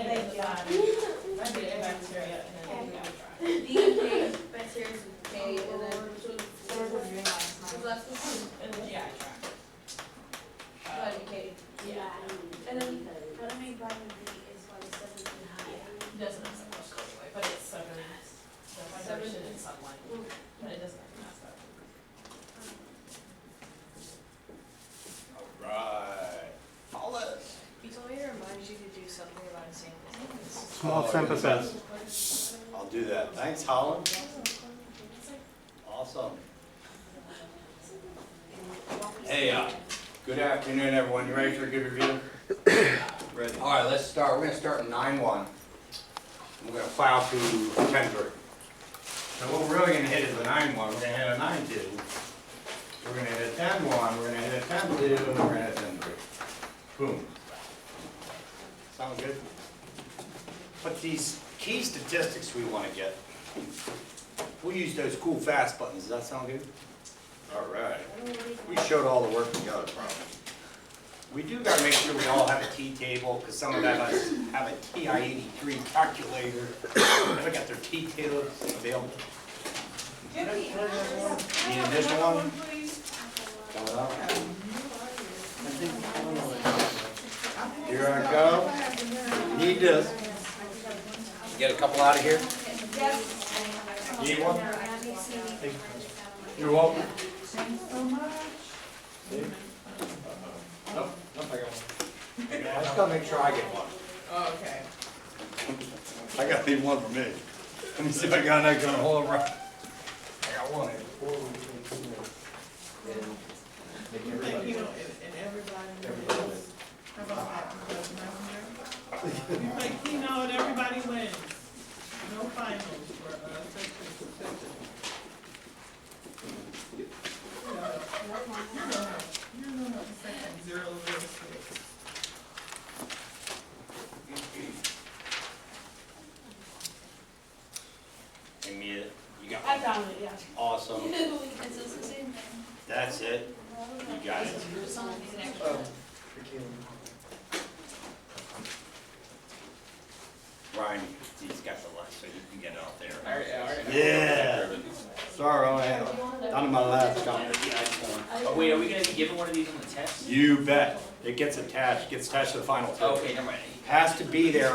Thank you. I did it bacteria and then DEK, bacteria, K, and then and the GI tract. vitamin K. Yeah. And then vitamin D is like 17 high. Doesn't have so much anyway, but it's 7, the vibration in sunlight, but it doesn't have that. Alright. Paulus. You told me to remind you to do something about a sample size. Small sample size. I'll do that. Thanks, Holland. Awesome. Hey, good afternoon, everyone. You ready for a good review? Ready. All right, let's start. We're going to start in 9-1. We're going to plow through 10-3. So what we're really going to hit is a 9-1. We're going to hit a 9-2. We're going to hit a 10-1. We're going to hit a 10-2. And we're going to hit a 10-3. Boom. Sound good? But these key statistics we want to get, we'll use those cool fast buttons. Does that sound good? All right. We showed all the work together, probably. We do got to make sure we all have a T table, because some of us have a TI-83 calculator. They got their T tables available. Need an additional one? Coming up. Here I go. Need this. Get a couple out of here. Need one? You're welcome. Thanks so much. Nope, nope, I got one. I just gotta make sure I get one. Oh, okay. I gotta leave one for me. Let me see if I got that gonna hold around. I got one. Like, you know, and everybody wins. How about that? You like, you know, and everybody wins. No finals for section. No, section 006. Hey, Mia, you got I one? found it, yeah. Awesome. It's the same thing. That's it. You got it. Someone needs an extra. Ryan, he's got the left, so you can get it out there. Alright. Yeah. Sorry, I had down to my last comment. Oh wait, are we gonna be given one of these on the test? You bet. It gets attached to the final test. Okay, never mind. Has to be there,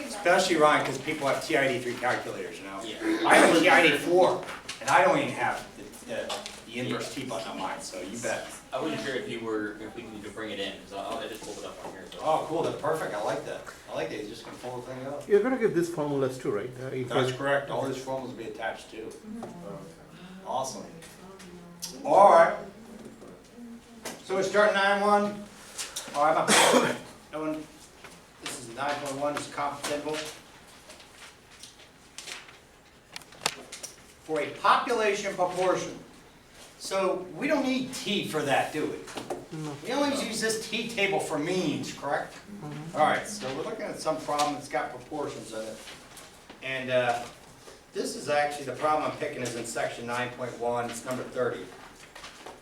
especially Ryan, because people have TI-83 calculators, you know? Yeah. I have a TI-84, and I don't even have the inverse T button on mine, so you bet. I wasn't sure if we needed to bring it in, so I just pulled it up on here. So. Oh, cool, that's perfect, I like that. I like that, he's just gonna pull the thing up. You're going to give this formulas too, right? That's correct, all these formulas will be attached too. Awesome. All right. So we start 9-1. All right, my one. This is 9.1, this is comparable. For a population proportion. So we don't need T for that, do we? No. We only use this T table for means, correct? All right, so we're looking at some problem that's got proportions in it. And this is actually, the problem I'm picking is in section 9.1, it's number 30.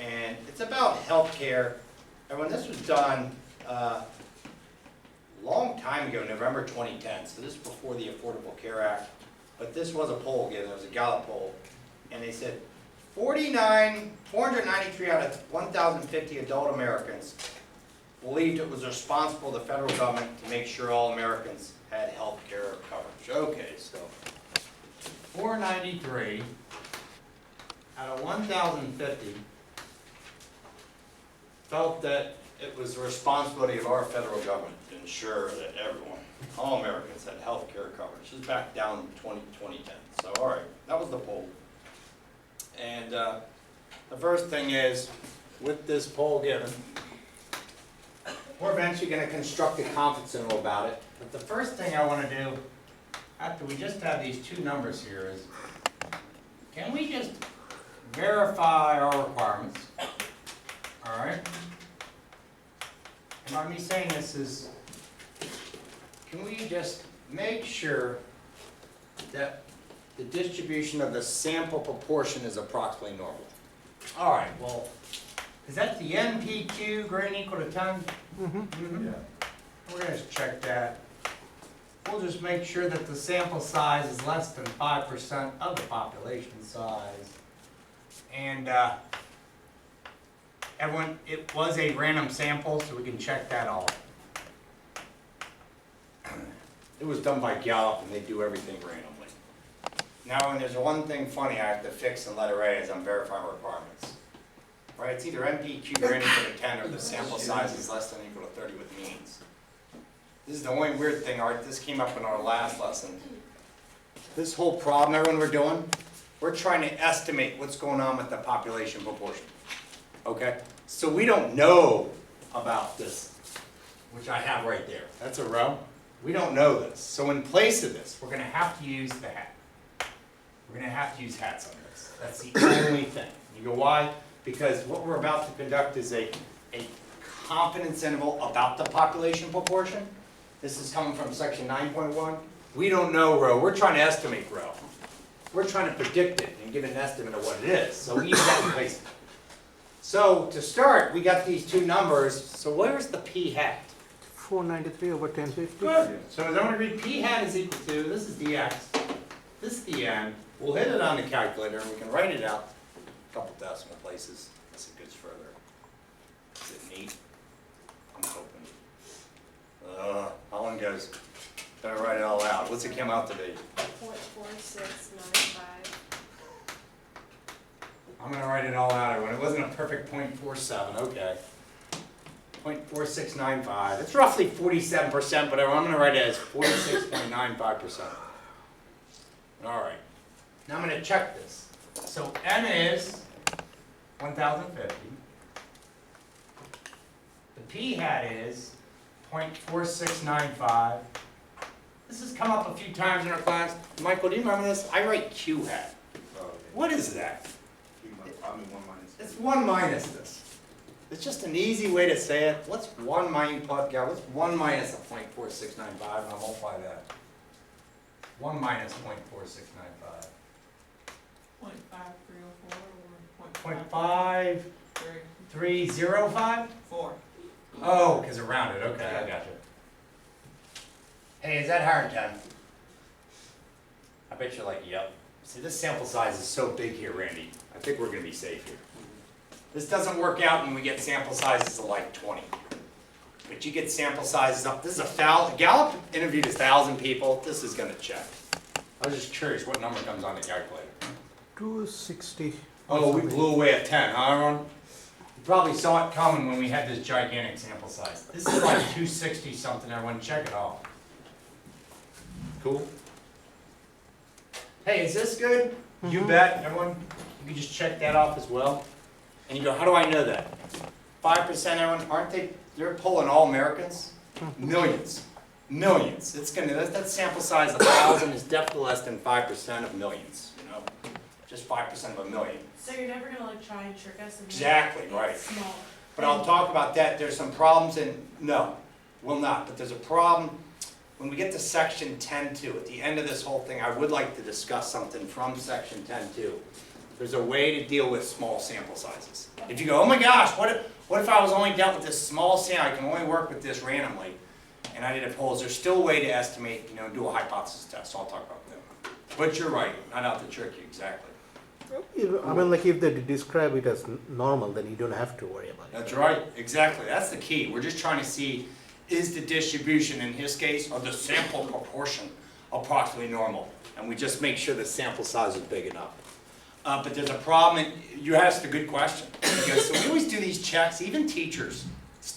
And it's about healthcare. And when this was done a long time ago, November 2010, so this is before the Affordable Care Act, but this was a poll given, it was a Gallup poll, and they said 493 out of 1,050 adult Americans believed it was responsible of the federal government to make sure all Americans had health care coverage. Okay, so 493 out of 1,050 felt that it was the responsibility of our federal government to ensure that everyone, all Americans, had health care coverage. This is back down in 2010. So, all right, that was the poll. And the first thing is, with this poll given, we're eventually going to construct a confidence interval about it. But the first thing I want to do, after we just have these two numbers here, is can we just verify our requirements? All right? And by me saying this is, can we just make sure that the distribution of the sample proportion is approximately normal? All right, well, is that the NPQ greater than equal to 10? Mm-hmm. Yeah. We're going to check that. we'll just make sure that the sample size is less than 5% of the population size. And everyone, it was a random sample, so we can check that off. It was done by Gallup, and they do everything randomly. Now, when there's one thing funny I have to fix in letter A is I'm verifying requirements. Right, it's either NPQ greater than 10 or the sample size is less than or equal to 30 with means. This is the only weird thing, Art, this came up in our last lesson. This whole problem, everyone, we're doing, we're trying to estimate what's going on with the population proportion. Okay? So we don't know about this, which I have right there. That's a row. We don't know this. So in place of this, we're going to have to use the hat. We're going to have to use hats on this. That's the only thing. You go, why? Because what we're about to conduct is a confidence interval about the population proportion. This is coming from section 9.1. We don't know rho. We're trying to estimate rho. We're trying to predict it and give an estimate of what it is. So we use that in place. So to start, we got these two numbers. So where's the p hat? 493 over 1050. Good. So as I'm going to read, p hat is equal to, this is dx, this is dn. We'll hit it on the calculator and we can write it out a couple decimal places as it goes further. Is it neat? I'm hoping. Holland goes, better write it all out. What's it come out to be? 0.4695. I'm going to write it all out, everyone. It wasn't a perfect 0.47, okay. 0.4695. It's roughly 47%, but I'm going to write it as 46.95%. All right. Now I'm going to check this. So n is 1,050. The p hat is 0.4695. This has come up a few times in our class. Michael, do you remember this? I write q hat. What is that? It's 1 minus this. It's just an easy way to say it. What's 1 minus, what's 1 minus a 0.4695, and I'll multiply that. 1 minus 0.4695. 0.5304 or 0.5305? 4. Oh, because it rounded. Okay, I got you. Hey, is that hard, Ken? I bet you're like, yep. See, this sample size is so big here, Randy. I think we're going to be safe here. This doesn't work out when we get sample sizes of like 20. But you get sample sizes up. This is 1,000. Gallup interviewed 1,000 people. This is going to check. I was just curious what number comes on the calculator. 260. Oh, we blew away at 10, huh, everyone? You probably saw it coming when we had this gigantic sample size. This is like 260 something, everyone. Check it off. Cool. Hey, is this good? You bet, everyone. You can just check that off as well. And you go, how do I know that? 5%, everyone, aren't they? They're pulling all Americans? Millions. Millions. It's gonna, that sample size of 1,000 is definitely less than 5% of millions, you know? Just 5% of a million. So you're never gonna like try and trick us and Exactly, make right. it small. But I'll talk about that. There's some problems in, no, will not. But there's a problem when we get to section 10.2. At the end of this whole thing, I would like to discuss something from section 10.2. There's a way to deal with small sample sizes. If you go, oh my gosh, what if I was only dealt with this small sample, I can only work with this randomly, and I did a poll, is there still a way to estimate, do a hypothesis test? So I'll talk about that. But you're right, not out to trick you, exactly. I mean, like if they describe it as normal, then you don't have to worry about it. That's right, exactly. That's the key. We're just trying to see, is the distribution in his case, or the sample proportion approximately normal? And we just make sure the sample size is big enough. But there's a problem, and you asked a good question. Because, so we always do these checks, even teachers,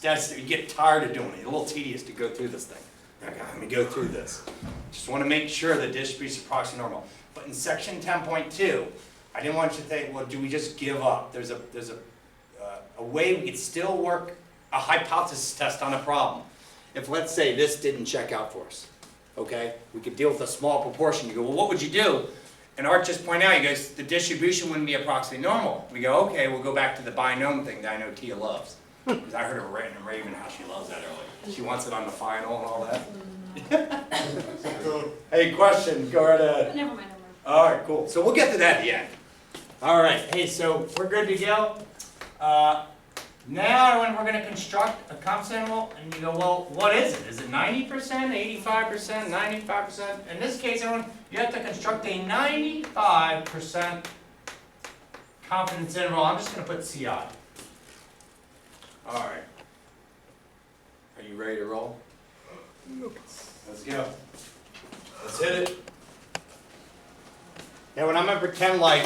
you get tired of doing it. It's a little tedious to go through this thing. Okay, let me go through this. Just want to make sure the distribution is approximately normal. But in section 10.2, I didn't want you to think, well, do we just give up? There's a way we could still work a hypothesis test on a problem. If, let's say, this didn't check out for us, okay? We could deal with a small proportion. You go, well, what would you do? And Art just pointed out, he goes, the distribution wouldn't be approximately normal. We go, okay, we'll go back to the binom thing that I know Tia loves. Because I heard her ranting and raving how she loves that earlier. She wants it on the final and all that. Hey, question, go right ahead. Never mind. All right, cool. So we'll get to that at the end. All right, hey, so we're good to go. Now when we're gonna construct a confidence interval, and you go, well, what is it? Is it 90%, 85%, 95%? In this case, everyone, you have to construct a 95% confidence interval. I'm just gonna put CI. All right. Are you ready to roll? Let's go. Let's hit it. Now when I'm gonna pretend like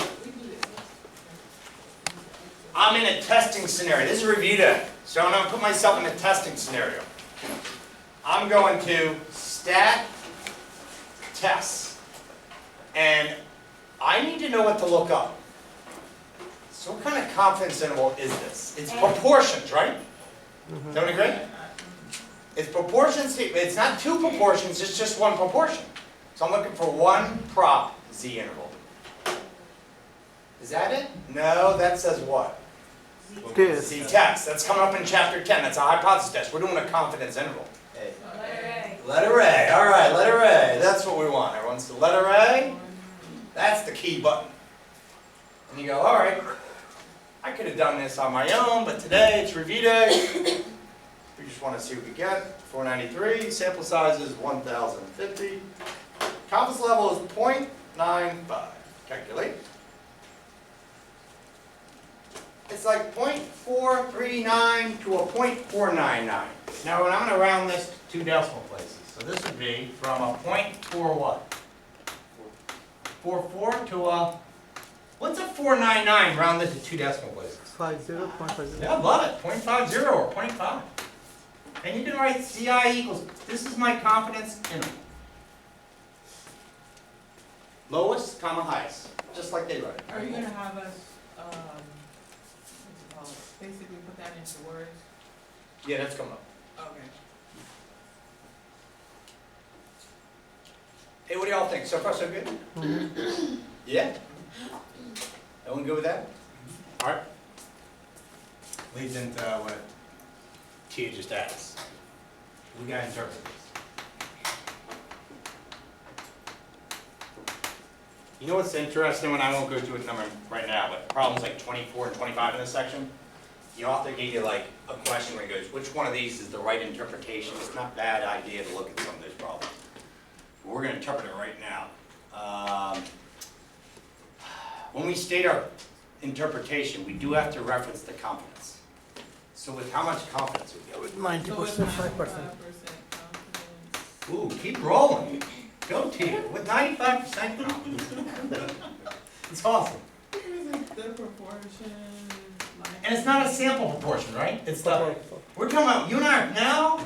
I'm in a testing scenario. This is a review day. So I'm gonna put myself in a testing scenario. I'm going to stat tests. And I need to know what to look up. So what kind of confidence interval is this? It's proportions, right? Don't agree? It's proportions, it's not two proportions, it's just one proportion. So I'm looking for one prop Z interval. Is that it? No, that says what? Test. Z test. That's coming up in chapter 10. That's a hypothesis test. We're doing a confidence interval. Letter A. All right, letter A. That's what we want. Everyone see letter A? That's the key button. And you go, all right, I could have done this on my own, but today it's review day. We just want to see what we get. 493. Sample size is 1,050. Confidence level is 0.95. Calculate. It's like 0.439 to a 0.499. Now, when I'm going to round this to 2 decimal places, so this would be from a 0.4 what? 44 to a, what's a 499 rounded to 2 decimal places? 50.50. Yeah, I love it. 0.50 or 0.5. And you can write CI equals, this is my confidence interval. Lowest, comma, highest. Just like they write. Are you gonna have us, what's it called, basically put that into words? Yeah, that's coming up. Okay. Hey, what do y'all think? So far, so good? Yeah? Everyone good with that? All right. Leads into what Tia just asked. We got to interpret this. You know what's interesting, when I won't go through a number right now, but problems like 24 and 25 in this section, the author gave you like a question where he goes, which one of these is the right interpretation? It's not a bad idea to look at some of those problems. But we're going to interpret it right now. When we state our interpretation, we do have to reference the confidence. So with how much confidence would we go with? 90%, 5%. confidence. Ooh, keep rolling. Go Tia, with 95% confidence. It's awesome. The proportion, like. And it's not a sample proportion, right? It's the, we're talking about, you and I are now,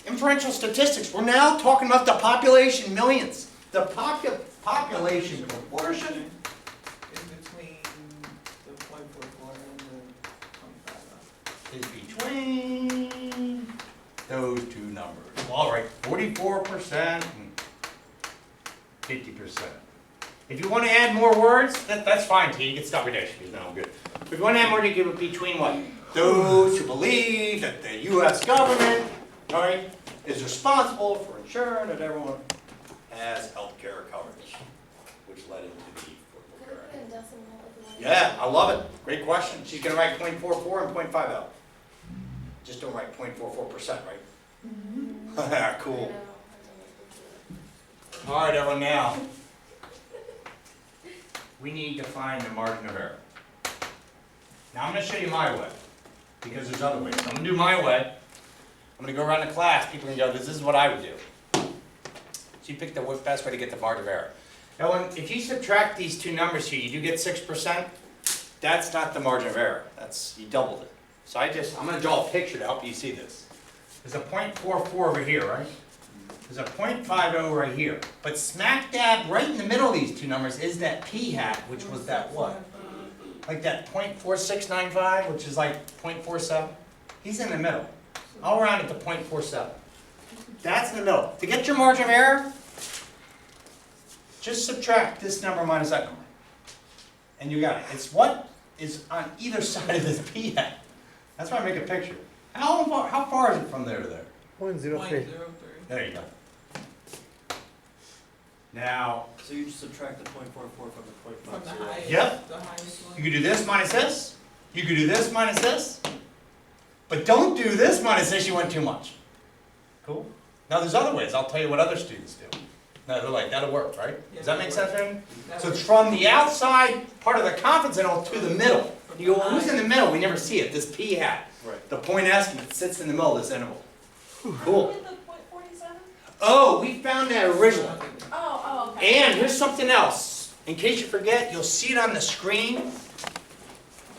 inferential statistics, we're now talking about the population millions. The population proportion Is between the 0.44 and the 25. is between those two numbers. All right, 44% and 50%. If you want to add more words, that's fine, T. You can stop reduction because now I'm good. If you want to add more, you give it between what? Those who believe that the U.S. government, all right, is responsible for ensuring that everyone has health care coverage, which led into the Affordable Care Act. Yeah, I love it. Great question. She's going to write 0.44 and 0.50. Just don't write 0.44%, right? Cool. All right, everyone, now, we need to find the margin of error. Now, I'm going to show you my way, because there's other ways. So I'm going to do my way. I'm going to go around the class. People can go, this is what I would do. So you pick the best way to get the margin of error. Now, if you subtract these two numbers here, you do get 6%. That's not the margin of error. That's, you doubled it. So I'm going to draw a picture to help you see this. There's a 0.44 over here, right? There's a 0.50 right here. But smack dab right in the middle of these two numbers is that p hat, which was that what? Like that 0.4695, which is like 0.47. He's in the middle. I'll round it to 0.47. That's in the middle. To get your margin of error, just subtract this number minus that number. And you got it. It's what is on either side of this p hat. That's why I make a picture. How far is it from there to there? 0.03. 0.03. There you go. Now, So you just subtract the 0.44 from the From the 0.50. highest. Yep. The highest one. you could do this minus this. You could do this minus this. But don't do this minus this, you went too much. Cool? Now there's other ways, I'll tell you what other students do. Now they're like, that'll work, right? Does that make sense, Randy? So it's from the outside part of the confidence interval to the middle. You go, well, who's in the middle? We never see it, this p hat. Right. The point estimate sits in the middle of this interval. Cool. Look at the .47? Oh, we found that originally. Oh, okay. And here's something else. In case you forget, you'll see it on the screen.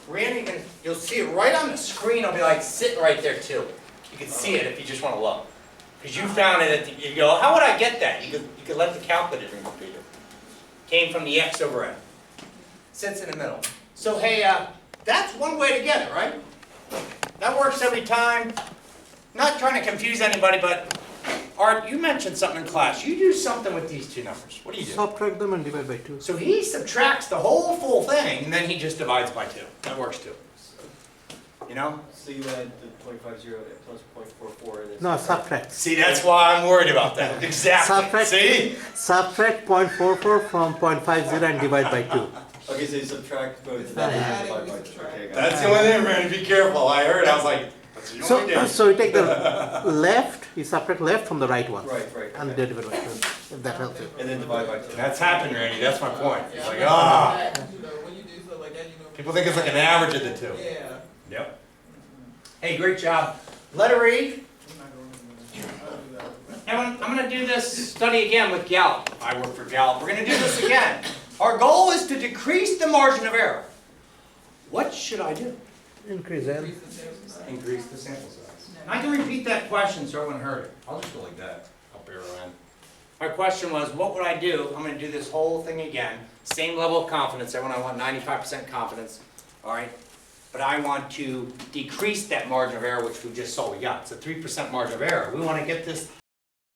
Randy, you'll see it right on the screen. It'll be like sitting right there too. You can see it if you just want to look. Because you found it at the, you go, how would I get that? You could let the calculator repeat it. Came from the x over n. Sits in the middle. So hey, that's one way to get it, right? That works every time. Not trying to confuse anybody, but Art, you mentioned something in class. You do something with these two numbers. What do you do? Subtract them and divide by 2. So he subtracts the whole full thing, and then he just divides by 2. That works too. You know? So you add the .50 plus .44. and it's- No, subtract. See, that's why I'm worried about that. Exactly. Subtract. See? Subtract 0.44 from 0.50 and divide by 2. Okay, so you subtract both. It's that not and adding, divide we by- subtract. okay, got That's it. the only thing, man. Be careful. I heard. I was like, that's the only thing. So you take the left, you subtract left from the right one. Right, And okay. divide by 2, if that helps you. And then divide by 2. That's happened, Randy. That's my point. It's like, Yeah, ah. that, you know, when you do stuff like that, you know. People think it's like an average of the two. Yeah. Yep. Hey, great job. Letter E. I'm not going to. And I'm going to do this study again with Gallup. I work for Gallup. We're going to do this again. Our goal is to decrease the margin of error. What should I do? Increase n. Increase the sample size. Increase the sample size. And I can repeat that question so everyone heard it. I'll just go like that. Up arrow in. My question was, what would I do? I'm going to do this whole thing again. Same level of confidence. Everyone, I want 95% confidence. All right? But I want to decrease that margin of error, which we just saw we got. It's a 3% margin of error. We want to get this